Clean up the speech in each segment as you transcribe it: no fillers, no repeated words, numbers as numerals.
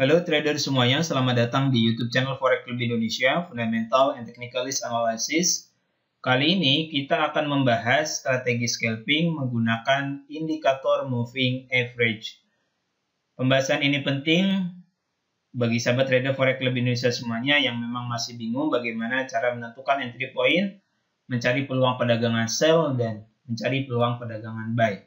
Halo trader semuanya, selamat datang di YouTube channel Forex Club Indonesia, Fundamental and Technicalist Analysis. Kali ini kita akan membahas strategi scalping menggunakan indikator moving average. Pembahasan ini penting bagi sahabat trader Forex Club Indonesia semuanya yang memang masih bingung bagaimana cara menentukan entry point, mencari peluang perdagangan sell, dan mencari peluang perdagangan buy.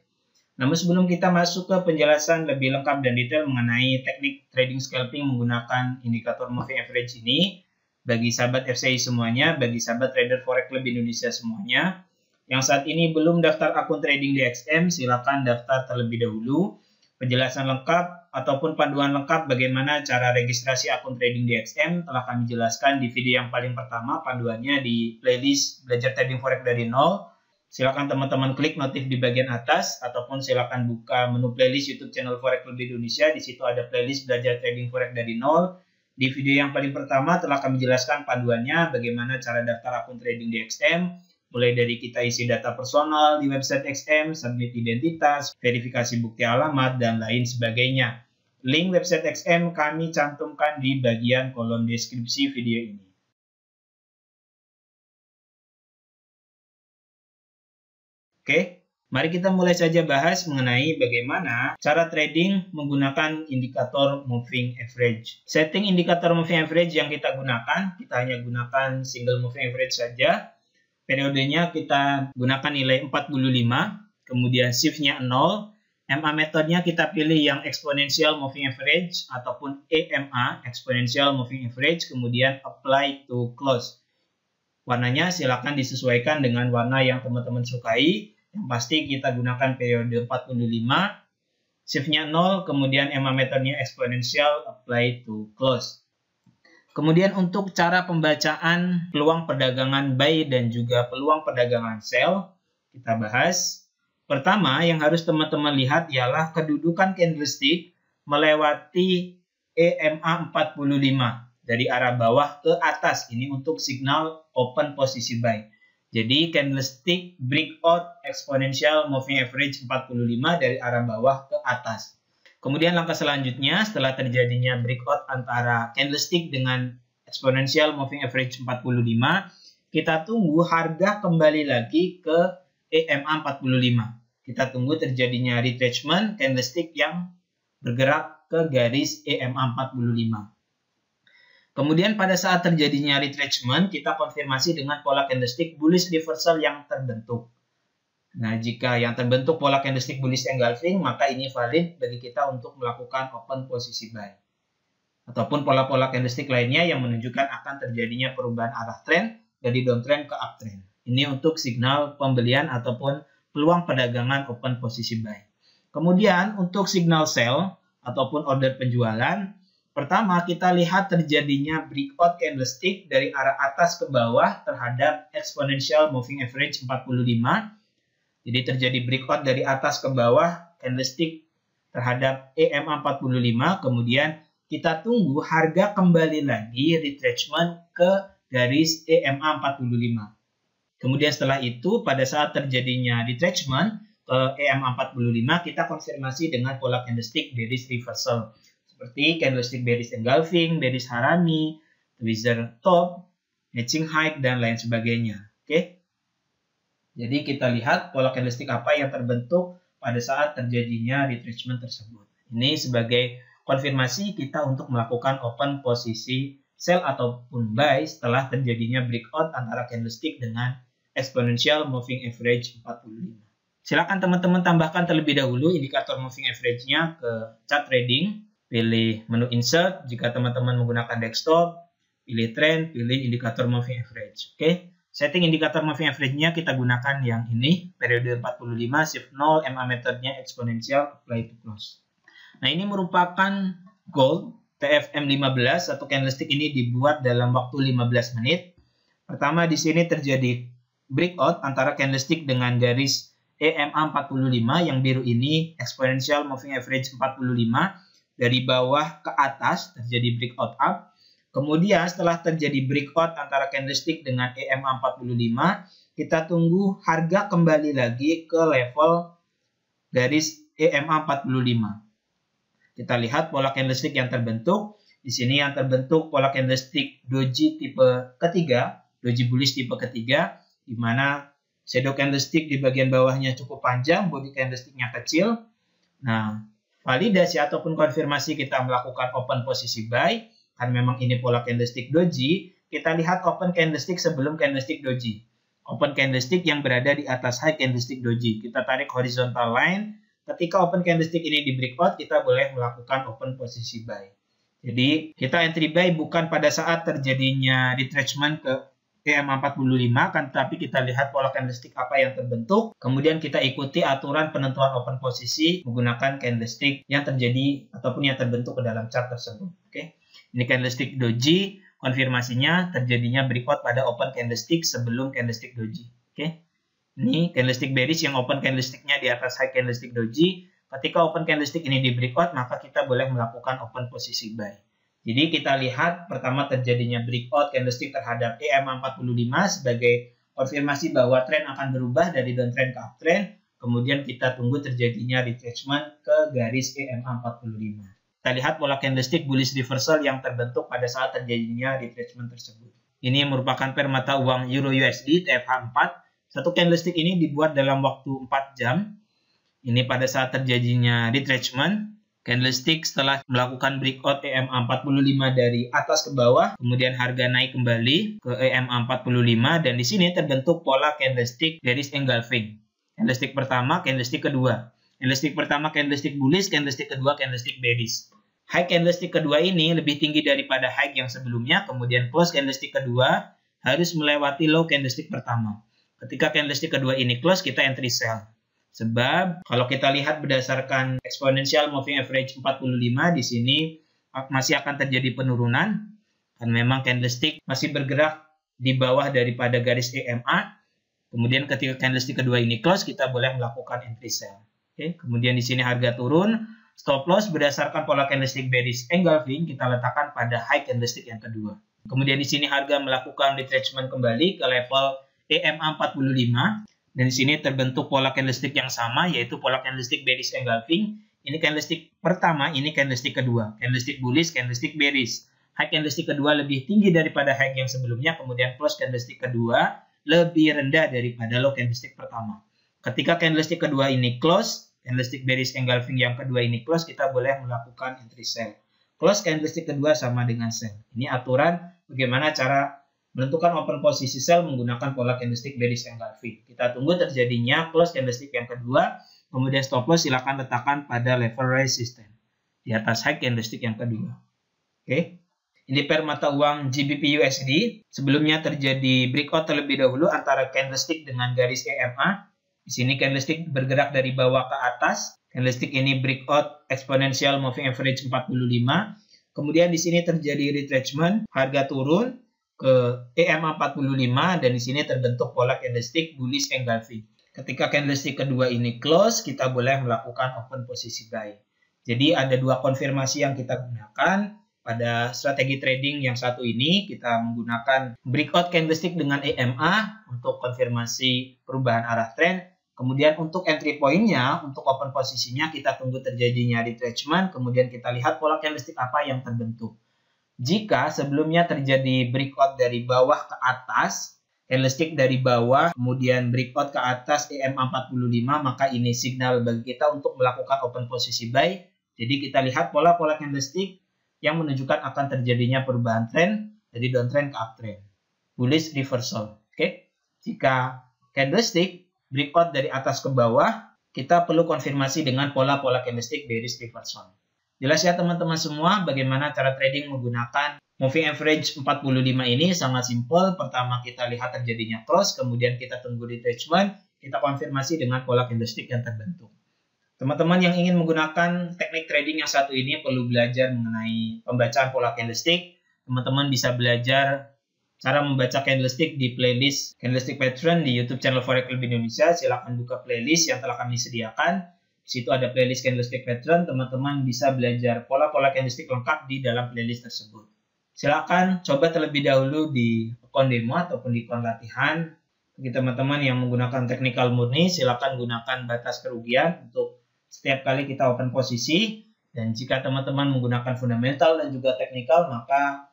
Namun sebelum kita masuk ke penjelasan lebih lengkap dan detail mengenai teknik trading scalping menggunakan indikator moving average ini, bagi sahabat FCI semuanya, bagi sahabat trader Forex Club Indonesia semuanya, yang saat ini belum daftar akun trading di XM, silakan daftar terlebih dahulu. Penjelasan lengkap ataupun panduan lengkap bagaimana cara registrasi akun trading di XM telah kami jelaskan di video yang paling pertama, panduannya di playlist Belajar Trading Forex dari Nol. Silakan teman-teman klik notif di bagian atas ataupun silakan buka menu playlist YouTube channel Forex Club Indonesia. Di situ ada playlist Belajar Trading Forex dari Nol. Di video yang paling pertama telah kami jelaskan panduannya bagaimana cara daftar akun trading di XM, mulai dari kita isi data personal di website XM, submit identitas, verifikasi bukti alamat, dan lain sebagainya. Link website XM kami cantumkan di bagian kolom deskripsi video ini. Oke, mari kita mulai saja bahas mengenai bagaimana cara trading menggunakan indikator moving average. Setting indikator moving average yang kita gunakan, kita hanya gunakan single moving average saja. Periodenya kita gunakan nilai 45, kemudian shift-nya 0. MA metodenya kita pilih yang exponential moving average ataupun EMA, exponential moving average, kemudian apply to close. Warnanya silakan disesuaikan dengan warna yang teman-teman sukai. Yang pasti kita gunakan periode 45, shift-nya 0, kemudian EMA metodenya exponential, apply to close. Kemudian untuk cara pembacaan peluang perdagangan buy dan juga peluang perdagangan sell, kita bahas. Pertama, yang harus teman-teman lihat ialah kedudukan candlestick melewati EMA 45 dari arah bawah ke atas. Ini untuk signal open posisi buy. Jadi candlestick breakout exponential moving average 45 dari arah bawah ke atas. Kemudian langkah selanjutnya setelah terjadinya breakout antara candlestick dengan exponential moving average 45, kita tunggu harga kembali lagi ke EMA 45. Kita tunggu terjadinya retracement candlestick yang bergerak ke garis EMA 45. Kemudian pada saat terjadinya retracement, kita konfirmasi dengan pola candlestick bullish reversal yang terbentuk. Nah, jika yang terbentuk pola candlestick bullish engulfing, maka ini valid bagi kita untuk melakukan open posisi buy. Ataupun pola-pola candlestick lainnya yang menunjukkan akan terjadinya perubahan arah tren dari downtrend ke uptrend. Ini untuk signal pembelian ataupun peluang perdagangan open posisi buy. Kemudian untuk signal sell ataupun order penjualan, pertama, kita lihat terjadinya breakout candlestick dari arah atas ke bawah terhadap exponential moving average 45. Jadi terjadi breakout dari atas ke bawah candlestick terhadap EMA 45. Kemudian kita tunggu harga kembali lagi retracement ke garis EMA 45. Kemudian setelah itu pada saat terjadinya retracement ke EMA 45, kita konfirmasi dengan pola candlestick bearish reversal. Seperti candlestick bearish engulfing, bearish harami, tweezer top, matching height, dan lain sebagainya. Oke. Jadi kita lihat pola candlestick apa yang terbentuk pada saat terjadinya retracement tersebut. Ini sebagai konfirmasi kita untuk melakukan open posisi sell ataupun buy setelah terjadinya breakout antara candlestick dengan exponential moving average 45. Silakan teman-teman tambahkan terlebih dahulu indikator moving average-nya ke chart trading. Pilih menu insert jika teman-teman menggunakan desktop, pilih trend, pilih indikator moving average. Oke, setting indikator moving average-nya kita gunakan yang ini, periode 45, shift 0, MA metodenya exponential, apply to close. Nah, ini merupakan gold TFM 15, satu candlestick ini dibuat dalam waktu 15 menit. Pertama di sini terjadi breakout antara candlestick dengan garis EMA 45, yang biru ini exponential moving average 45. Dari bawah ke atas terjadi breakout up. Kemudian setelah terjadi breakout antara candlestick dengan EMA 45, kita tunggu harga kembali lagi ke level garis EMA 45. Kita lihat pola candlestick yang terbentuk. Di sini yang terbentuk pola candlestick doji tipe ketiga, doji bullish tipe ketiga, di mana shadow candlestick di bagian bawahnya cukup panjang, body candlesticknya kecil. Nah, validasi ataupun konfirmasi kita melakukan open posisi buy, karena memang ini pola candlestick doji, kita lihat open candlestick sebelum candlestick doji. Open candlestick yang berada di atas high candlestick doji. Kita tarik horizontal line. Ketika open candlestick ini di breakout, kita boleh melakukan open posisi buy. Jadi, kita entry buy bukan pada saat terjadinya retracement ke EM45, kan, tapi kita lihat pola candlestick apa yang terbentuk. Kemudian kita ikuti aturan penentuan open posisi menggunakan candlestick yang terjadi ataupun yang terbentuk ke dalam chart tersebut. Oke. Ini candlestick doji. Konfirmasinya terjadinya breakout pada open candlestick sebelum candlestick doji. Oke. Ini candlestick bearish yang open candlesticknya di atas high candlestick doji. Ketika open candlestick ini di breakout, maka kita boleh melakukan open posisi buy. Jadi kita lihat pertama terjadinya breakout candlestick terhadap EM45 sebagai konfirmasi bahwa tren akan berubah dari downtrend ke uptrend. Kemudian kita tunggu terjadinya retracement ke garis EM45. Kita lihat pola candlestick bullish reversal yang terbentuk pada saat terjadinya retracement tersebut. Ini merupakan pair mata uang Euro USD TFH4. Satu candlestick ini dibuat dalam waktu 4 jam. Ini pada saat terjadinya retracement. Candlestick setelah melakukan breakout EM45 dari atas ke bawah, kemudian harga naik kembali ke EM45 dan di sini terbentuk pola candlestick bearish engulfing. Candlestick pertama, candlestick kedua. Candlestick pertama candlestick bullish, candlestick kedua candlestick bearish. High candlestick kedua ini lebih tinggi daripada high yang sebelumnya, kemudian close candlestick kedua harus melewati low candlestick pertama. Ketika candlestick kedua ini close, kita entry sell. Sebab kalau kita lihat berdasarkan exponential moving average 45, di sini masih akan terjadi penurunan. Dan memang candlestick masih bergerak di bawah daripada garis EMA. Kemudian ketika candlestick kedua ini close, kita boleh melakukan entry sell. Oke, kemudian di sini harga turun, stop loss berdasarkan pola candlestick bearish engulfing kita letakkan pada high candlestick yang kedua. Kemudian di sini harga melakukan retracement kembali ke level EMA45 dan di sini terbentuk pola candlestick yang sama yaitu pola candlestick bearish engulfing. Ini candlestick pertama, ini candlestick kedua, candlestick bullish, candlestick bearish. High candlestick kedua lebih tinggi daripada high yang sebelumnya, kemudian close candlestick kedua lebih rendah daripada low candlestick pertama. Ketika candlestick kedua ini close, candlestick bearish engulfing yang kedua ini close, kita boleh melakukan entry sell. Close candlestick kedua sama dengan sell. Ini aturan bagaimana cara menentukan open posisi sell menggunakan pola candlestick bearish engulfing. Kita tunggu terjadinya close candlestick yang kedua, kemudian stop loss silakan letakkan pada level resistance di atas high candlestick yang kedua. Oke. Ini pair mata uang GBP USD. Sebelumnya terjadi breakout terlebih dahulu antara candlestick dengan garis EMA. Di sini candlestick bergerak dari bawah ke atas. Candlestick ini breakout exponential moving average 45. Kemudian di sini terjadi retracement, harga turun ke EMA45 dan di sini terbentuk pola candlestick bullish engulfing. Ketika candlestick kedua ini close, kita boleh melakukan open posisi buy. Jadi ada dua konfirmasi yang kita gunakan. Pada strategi trading yang satu ini, kita menggunakan breakout candlestick dengan EMA untuk konfirmasi perubahan arah tren. Kemudian untuk entry point-nya, untuk open posisinya, kita tunggu terjadinya retracement. Kemudian kita lihat pola candlestick apa yang terbentuk. Jika sebelumnya terjadi breakout dari bawah ke atas, candlestick dari bawah, kemudian breakout ke atas EMA45, maka ini signal bagi kita untuk melakukan open posisi buy. Jadi kita lihat pola-pola candlestick yang menunjukkan akan terjadinya perubahan tren dari downtrend ke uptrend. Bullish reversal. Oke. Jika candlestick breakout dari atas ke bawah, kita perlu konfirmasi dengan pola-pola candlestick bearish reversal. Jelas ya teman-teman semua bagaimana cara trading menggunakan moving average 45 ini? Sangat simpel. Pertama kita lihat terjadinya cross, kemudian kita tunggu retracement, kita konfirmasi dengan pola candlestick yang terbentuk. Teman-teman yang ingin menggunakan teknik trading yang satu ini perlu belajar mengenai pembacaan pola candlestick. Teman-teman bisa belajar cara membaca candlestick di playlist Candlestick Pattern di YouTube channel Forex Club Indonesia. Silakan buka playlist yang telah kami sediakan. Di situ ada playlist Candlestick Pattern. Teman-teman bisa belajar pola-pola candlestick lengkap di dalam playlist tersebut. Silakan coba terlebih dahulu di akun demo ataupun di akun latihan. Bagi teman-teman yang menggunakan technical murni, silakan gunakan batas kerugian untuk setiap kali kita open posisi. Dan jika teman-teman menggunakan fundamental dan juga teknikal, maka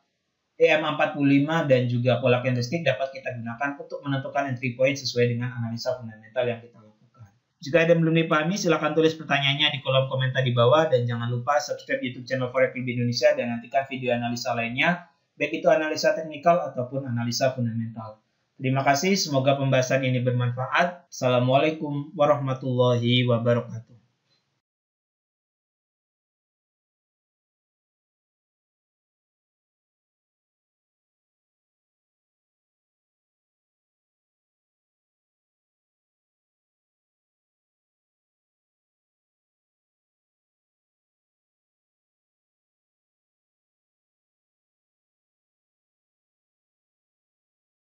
EM45 dan juga pola candlestick dapat kita gunakan untuk menentukan entry point sesuai dengan analisa fundamental yang kita lakukan. Jika ada yang belum dipahami, silakan tulis pertanyaannya di kolom komentar di bawah, dan jangan lupa subscribe YouTube channel Forex Club Indonesia dan nantikan video analisa lainnya, baik itu analisa teknikal ataupun analisa fundamental. Terima kasih, semoga pembahasan ini bermanfaat. Assalamualaikum warahmatullahi wabarakatuh.